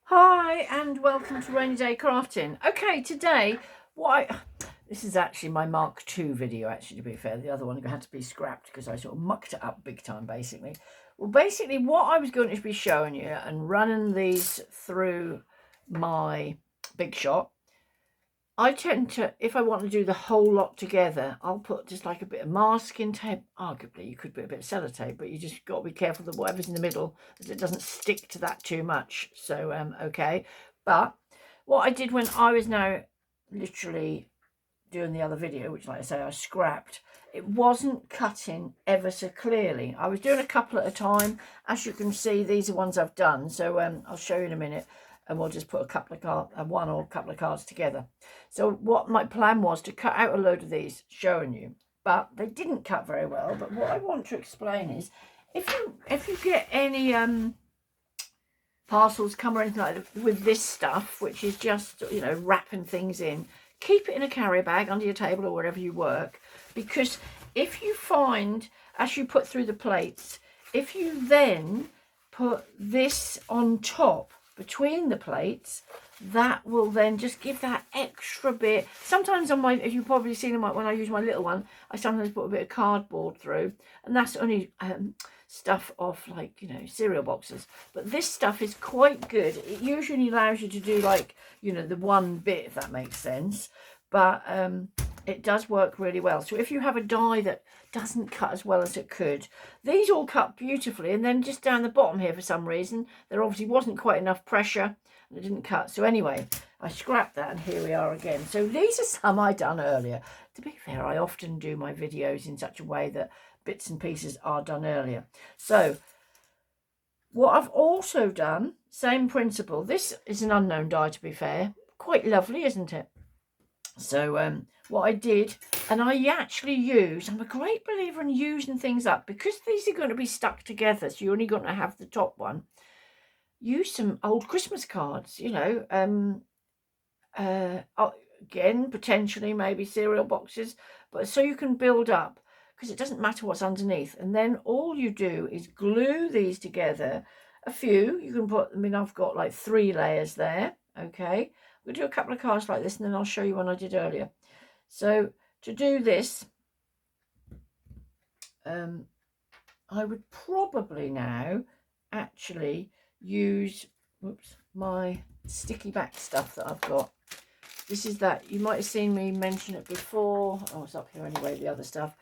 Hi and welcome to Rainy Day Crafting. Okay, today this is actually my Mark II video, actually, to be fair. The other one had to be scrapped because I sort of mucked it up big time, basically. Well, basically what I was going to be showing you and running these through my big shot, I tend to, if I want to do the whole lot together, I'll put just like a bit of masking tape. Arguably, you could put a bit of sellotape, but you just got to be careful that whatever's in the middle, that it doesn't stick to that too much. So, okay. But what I did when I was now literally doing the other video, which, like I say, I scrapped, it wasn't cutting ever so clearly. I was doing a couple at a time. As you can see, these are ones I've done. So I'll show you in a minute, and we'll just put a couple of cards, one or a couple of cards together. So what my plan was to cut out a load of these, showing you, but they didn't cut very well. But what I want to explain is, if you get any parcels come or anything like that with this stuff, which is just, you know, wrapping things in, keep it in a carrier bag under your table or wherever you work, because if you find, as you put through the plates, if you then put this on top between the plates, that will then just give that extra bit. Sometimes on my, if you've probably seen them when I use my little one, I sometimes put a bit of cardboard through, and that's only stuff off, like, you know, cereal boxes. But this stuff is quite good. It usually allows you to do, like, you know, the one bit, if that makes sense. But it does work really well. So if you have a die that doesn't cut as well as it could, these all cut beautifully. And then just down the bottom here, for some reason, there obviously wasn't quite enough pressure and it didn't cut. So anyway, I scrapped that, and here we are again. So these are some I done earlier. To be fair, I often do my videos in such a way that bits and pieces are done earlier. So what I've also done, same principle. This is an unknown die, to be fair. Quite lovely, isn't it? So what I did, and I actually use, I'm a great believer in using things up, because these are going to be stuck together, so you're only going to have the top one. Use some old Christmas cards, you know, again, potentially maybe cereal boxes, but so you can build up, because it doesn't matter what's underneath. And then all you do is glue these together. A few, you can put, I mean, I've got like 3 layers there. Okay, we'll do a couple of cards like this, and then I'll show you one I did earlier. So to do this, I would probably now actually use, my sticky back stuff that I've got. This is that, you might have seen me mention it before. Oh, it's up here anyway, the other stuff.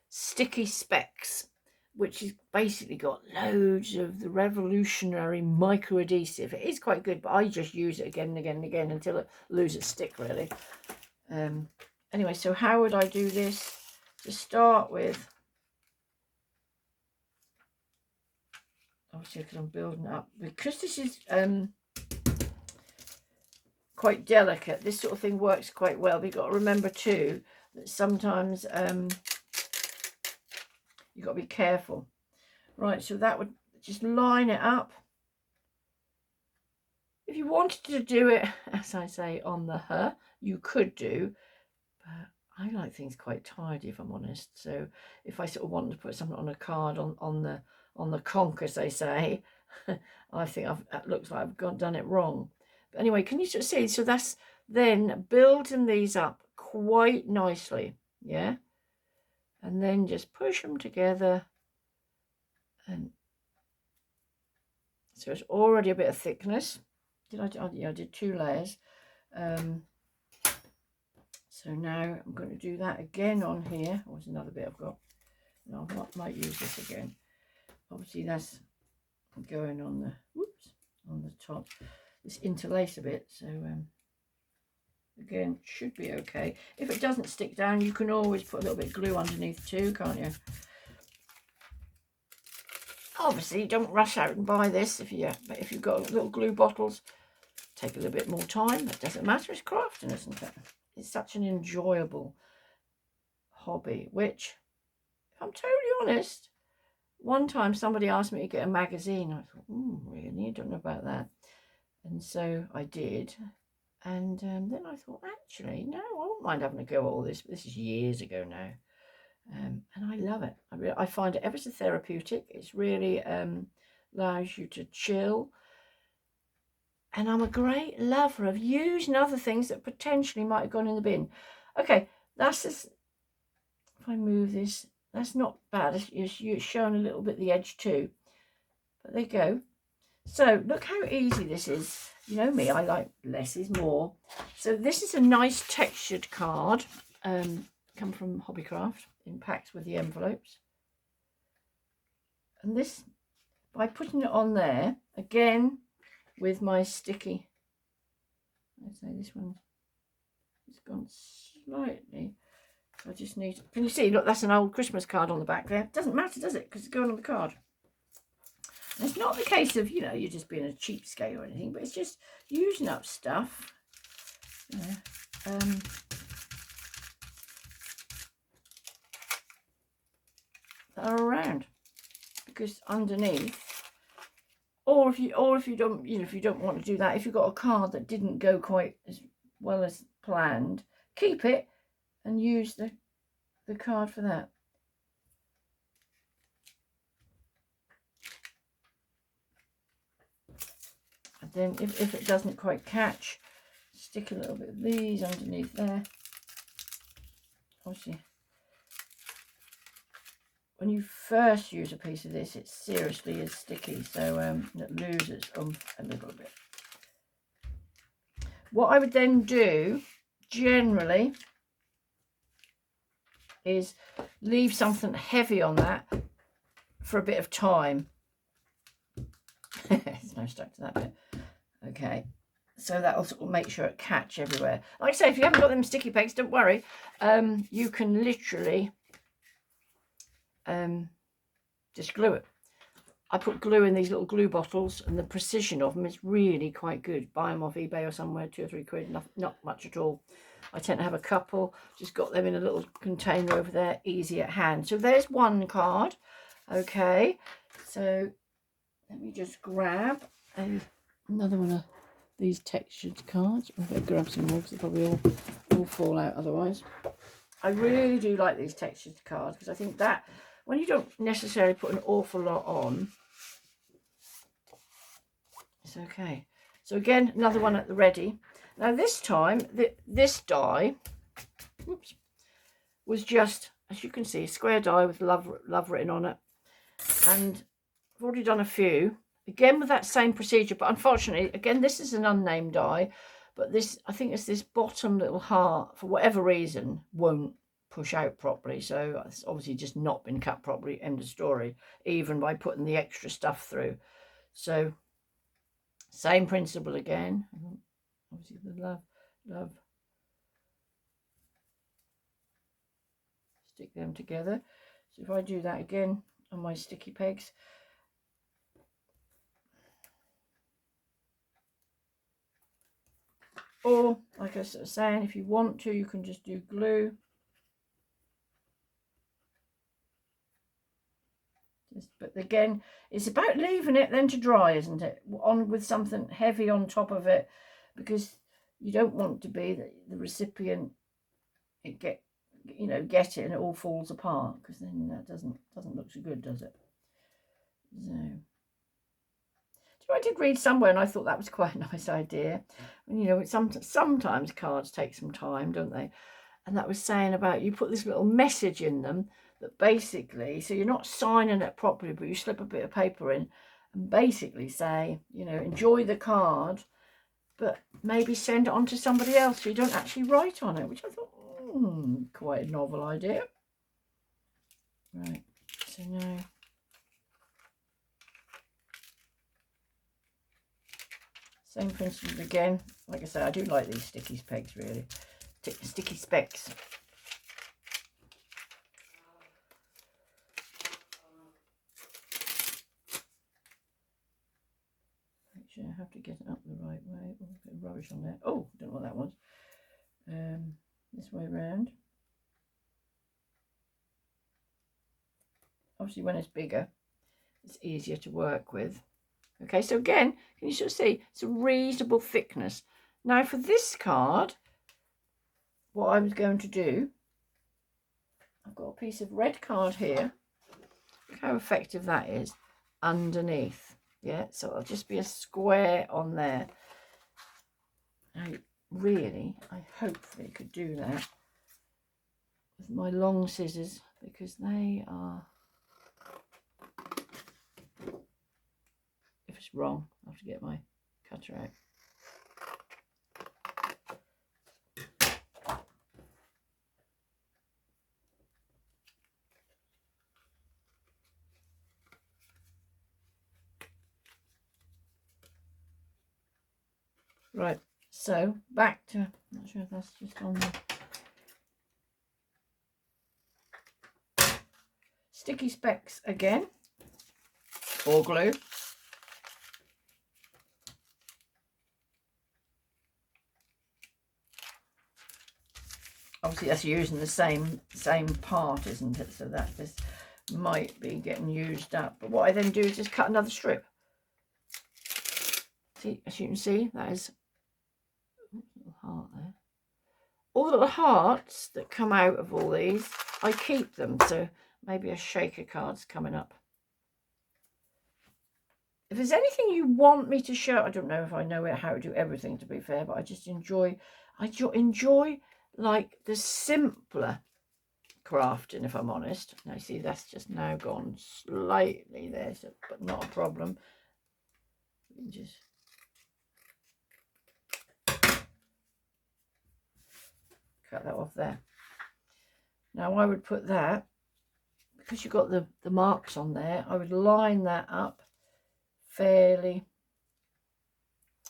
Sticky Specs, which has basically got loads of the revolutionary micro adhesive. It is quite good, but I just use it again and again and again until it loses stick, really. Anyway, so how would I do this? To start with, obviously, because I'm building it up, because this is quite delicate, this sort of thing works quite well. But you've got to remember too that sometimes you've got to be careful. Right, so that would just line it up. If you wanted to do it, as I say, on the her, you could do, but I like things quite tidy, if I'm honest. So if I sort of wanted to put something on a card on the conch, as they say, I think it looks like I've done it wrong. But anyway, can you sort of see? So that's then building these up quite nicely, yeah? And then just push them together, and so it's already a bit of thickness. Yeah, I did 2 layers. So now I'm going to do that again on here. Oh, there's another bit I've got. No, I might use this again. Obviously that's going on the, on the top. This interlace a bit, so again, should be okay. If it doesn't stick down, you can always put a little bit of glue underneath too, can't you? Obviously, don't rush out and buy this if you've got little glue bottles. Take a little bit more time, but it doesn't matter. It's crafting, isn't it? It's such an enjoyable hobby, which, if I'm totally honest, one time somebody asked me to get a magazine. I thought, really? I don't know about that. And so I did. And then I thought, actually, no, I won't mind having a go at all this. This is years ago now. And I love it. I find it ever so therapeutic. It's really allows you to chill. And I'm a great lover of using other things that potentially might have gone in the bin. Okay, that's just, if I move this, that's not bad. It's showing a little bit the edge too. But there you go. So look how easy this is. You know me, I like less is more. So this is a nice textured card. Come from Hobbycraft in packs with the envelopes. And this, by putting it on there, again, with my sticky, I'd say this one has gone slightly. I just need, can you see, look, that's an old Christmas card on the back there. It doesn't matter, does it? Because it's going on the card. And it's not the case of, you know, you're just being a cheapskate or anything, but it's just using up stuff. Yeah. That are around. Because underneath, or if you don't, you know, if you don't want to do that, if you've got a card that didn't go quite as well as planned, keep it and use the card for that. And then if it doesn't quite catch, stick a little bit of these underneath there. Obviously, when you first use a piece of this, it seriously is sticky, so it loses a little bit. What I would then do, generally, is leave something heavy on that for a bit of time. There's no stuck to that bit. Okay, so that'll sort of make sure it catch everywhere. Like I say, if you haven't got them sticky pegs, don't worry. You can literally just glue it. I put glue in these little glue bottles, and the precision of them is really quite good. Buy them off eBay or somewhere, 2 or 3 quid, not much at all. I tend to have a couple, just got them in a little container over there, easy at hand. So there's one card. Okay, so let me just grab another one of these textured cards. I'm going to grab some more because they'll probably all fall out otherwise. I really do like these textured cards because I think that when you don't necessarily put an awful lot on, it's okay. So again, another one at the ready. Now this time, this die, oops, was just, as you can see, a square die with love written on it. And I've already done a few, again with that same procedure, but unfortunately, again, this is an unnamed die, but this, I think it's this bottom little heart, for whatever reason, won't push out properly. So it's obviously just not been cut properly, end of story, even by putting the extra stuff through. So same principle again. Obviously the love. Stick them together. So if I do that again on my sticky pegs, or like I was saying, if you want to, you can just do glue. But again, it's about leaving it then to dry, isn't it? On with something heavy on top of it, because you don't want to be the recipient. Get it and it all falls apart, because then that doesn't look so good, does it? So, I did read somewhere, and I thought that was quite a nice idea. And, you know, sometimes cards take some time, don't they? And that was saying about, you put this little message in them that basically, so you're not signing it properly, but you slip a bit of paper in and basically say, you know, enjoy the card, but maybe send it on to somebody else so you don't actually write on it, which I thought, quite a novel idea. Right, so now same principle again. Like I say, I do like these sticky pegs, really. Sticky specks. Actually, I have to get it up the right way. Oh, a bit of rubbish on there. Oh, don't know what that was. This way round. Obviously, when it's bigger, it's easier to work with. Okay, so again, can you sort of see it's a reasonable thickness. Now for this card, what I was going to do, I've got a piece of red card here. Look how effective that is underneath. Yeah, so it'll just be a square on there. I hopefully could do that with my long scissors, because they are, if it's wrong, I have to get my cutter out. Right, so back to, I'm not sure if that's just on the sticky specks again, or glue. Obviously that's using the same part, isn't it? So that this might be getting used up. But what I then do is just cut another strip. See, as you can see, that is a little heart there. All the little hearts that come out of all these, I keep them. So maybe a shaker card's coming up. If there's anything you want me to show, I don't know if I know how to do everything, to be fair, but I just enjoy like the simpler crafting, if I'm honest. Now see, that's just now gone slightly there, so, but not a problem. We can just cut that off there. Now I would put that, because you've got the marks on there, I would line that up fairly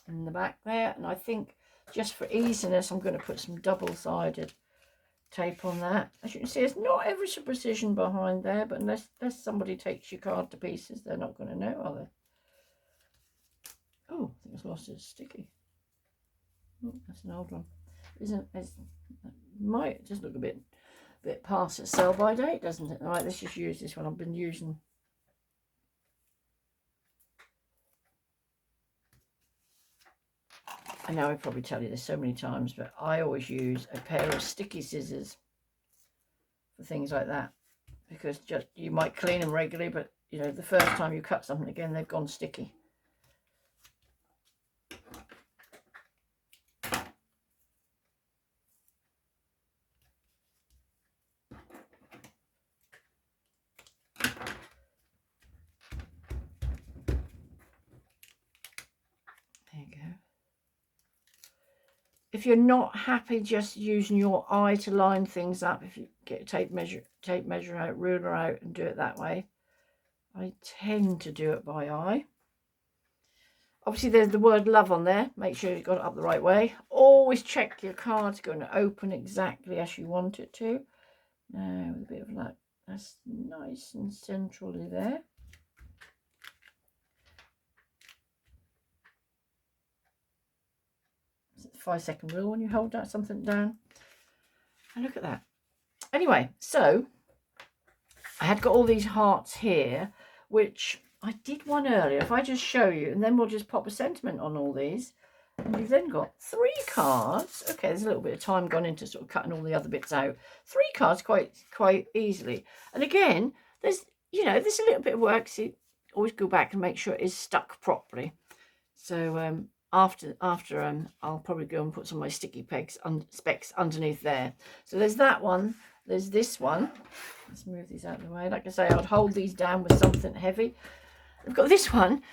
in the back there, and I think just for easiness I'm going to put some double-sided tape on that. As you can see, it's not ever so precision behind there, but unless somebody takes your card to pieces, they're not going to know, are they? Oh, I think it's lost its sticky. Oh, that's an old one. It might just look a bit past its sell by date, doesn't it? All right, let's just use this one. I've been using. I know I probably tell you this so many times, but I always use a pair of sticky scissors for things like that, because just you might clean them regularly, but you know, the first time you cut something again, they've gone sticky. There you go. If you're not happy just using your eye to line things up, if you get a tape measure out, ruler out, and do it that way, I tend to do it by eye. Obviously there's the word love on there. Make sure you've got it up the right way. Always check your card's going to open exactly as you want it to. Now with a bit of luck, that's nice and centrally there. It's the 5-second rule when you hold that something down. And look at that. Anyway, so I had got all these hearts here, which I did one earlier. If I just show you, and then we'll just pop a sentiment on all these. And you've then got 3 cards. Okay, there's a little bit of time gone into sort of cutting all the other bits out. 3 cards quite easily. And again, there's a little bit of work. So always go back and make sure it is stuck properly. So after I'll probably go and put some of my sticky specs underneath there. So there's that one. There's this one. Let's move these out of the way. Like I say, I'd hold these down with something heavy. I've got this one.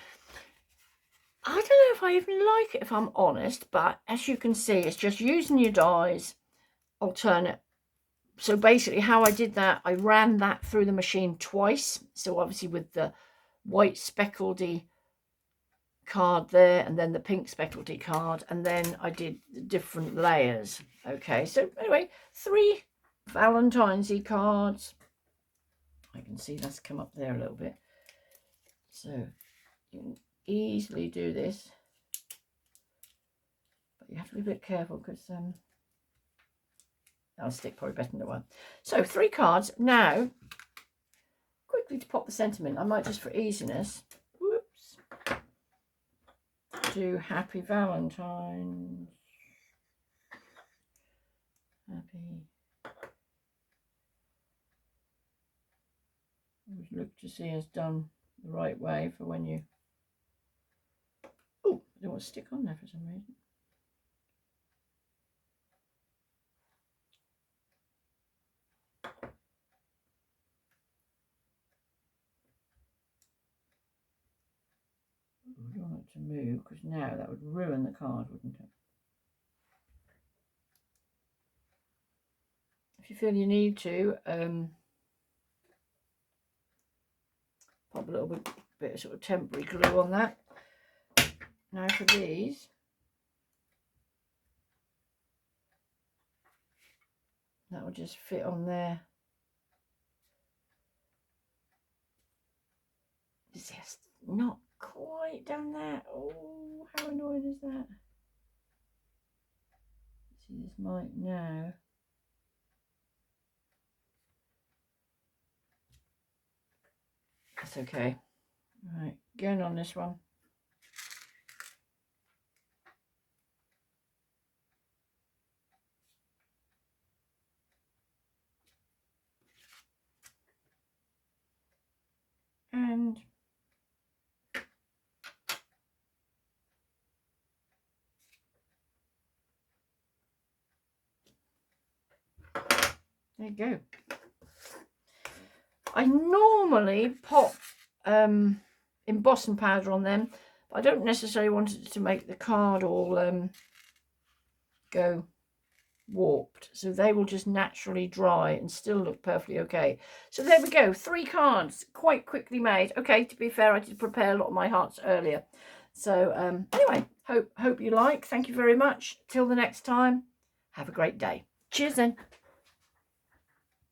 I don't know if I even like it, if I'm honest, but as you can see, it's just using your dies alternate. So basically how I did that, I ran that through the machine twice. So obviously with the white speckledy card there, and then the pink speckledy card, and then I did the different layers. Okay, so anyway, 3 Valentines-y cards. I can see that's come up there a little bit. So you can easily do this, but you have to be a bit careful because that'll stick probably better than the one. So 3 cards. Now, quickly to pop the sentiment, I might just for easiness, whoops, do Happy Valentine's. Happy. Always look to see it's done the right way for when you. Oh, I don't want to stick on there for some reason. I don't want it to move, because now that would ruin the card, wouldn't it? If you feel you need to, pop a little bit of sort of temporary glue on that. Now for these, that will just fit on there. It's just not quite done that. Oh, how annoying is that? See, this might now. That's okay. Right, going on this one. And there you go. I normally pop embossing powder on them, but I don't necessarily want it to make the card all go warped, so they will just naturally dry and still look perfectly okay. So there we go, 3 cards quite quickly made. Okay, to be fair, I did prepare a lot of my hearts earlier. So anyway, hope you like. Thank you very much. Till the next time, have a great day. Cheers then.